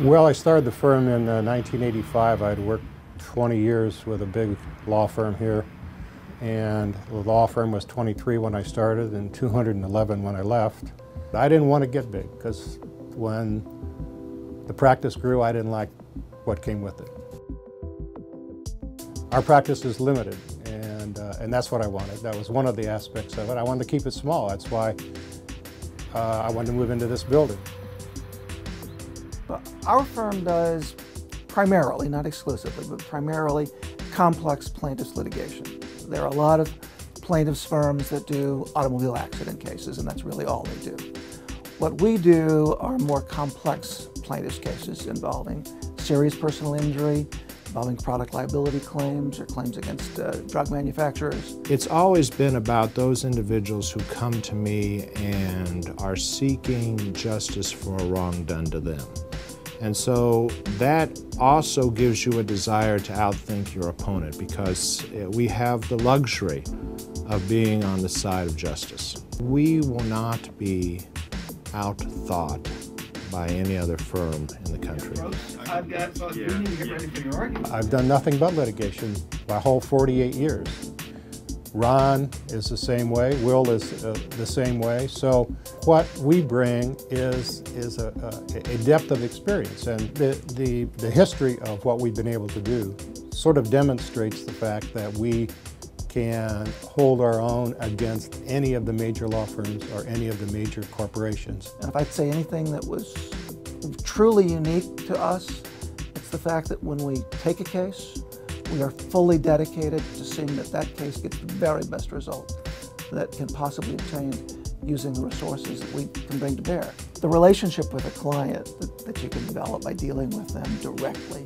Well, I started the firm in 1985. I'd worked 20 years with a big law firm here, and the law firm was 23 when I started and 211 when I left. I didn't want to get big because when the practice grew, I didn't like what came with it. Our practice is limited, and that's what I wanted. That was one of the aspects of it. I wanted to keep it small. That's why I wanted to move into this building. Our firm does primarily, not exclusively, but primarily complex plaintiffs litigation. There are a lot of plaintiffs firms that do automobile accident cases, and that's really all they do. What we do are more complex plaintiffs cases involving serious personal injury, involving product liability claims or claims against drug manufacturers. It's always been about those individuals who come to me and are seeking justice for a wrong done to them. And so that also gives you a desire to outthink your opponent, because we have the luxury of being on the side of justice. We will not be outthought by any other firm in the country. I've done nothing but litigation my whole 48 years. Ron is the same way, Will is the same way. So what we bring is a depth of experience, and the history of what we've been able to do sort of demonstrates the fact that we can hold our own against any of the major law firms or any of the major corporations. And if I'd say anything that was truly unique to us, it's the fact that when we take a case, we are fully dedicated to seeing that that case gets the very best result that can possibly obtain using the resources that we can bring to bear. The relationship with a client that you can develop by dealing with them directly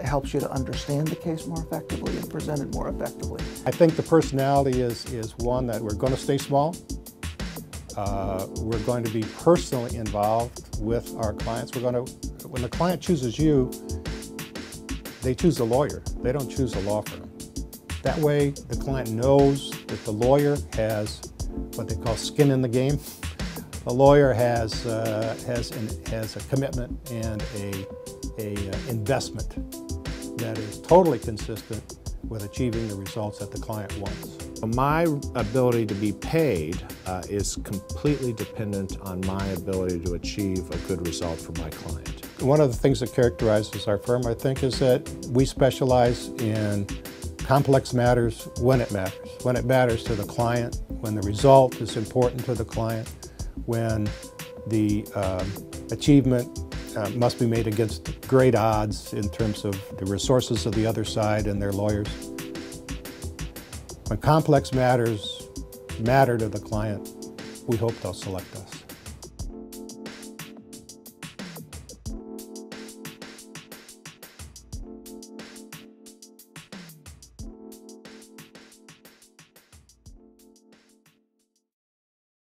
helps you to understand the case more effectively and present it more effectively. I think the personality is one that we're going to stay small. We're going to be personally involved with our clients. When the client chooses you, they choose a lawyer. They don't choose a law firm. That way, the client knows that the lawyer has what they call skin in the game. The lawyer has a commitment and a investment that is totally consistent with achieving the results that the client wants. My ability to be paid is completely dependent on my ability to achieve a good result for my client. One of the things that characterizes our firm, I think, is that we specialize in complex matters when it matters. When it matters to the client, when the result is important to the client, when the achievement must be made against great odds in terms of the resources of the other side and their lawyers. When complex matters matter to the client, we hope they'll select us.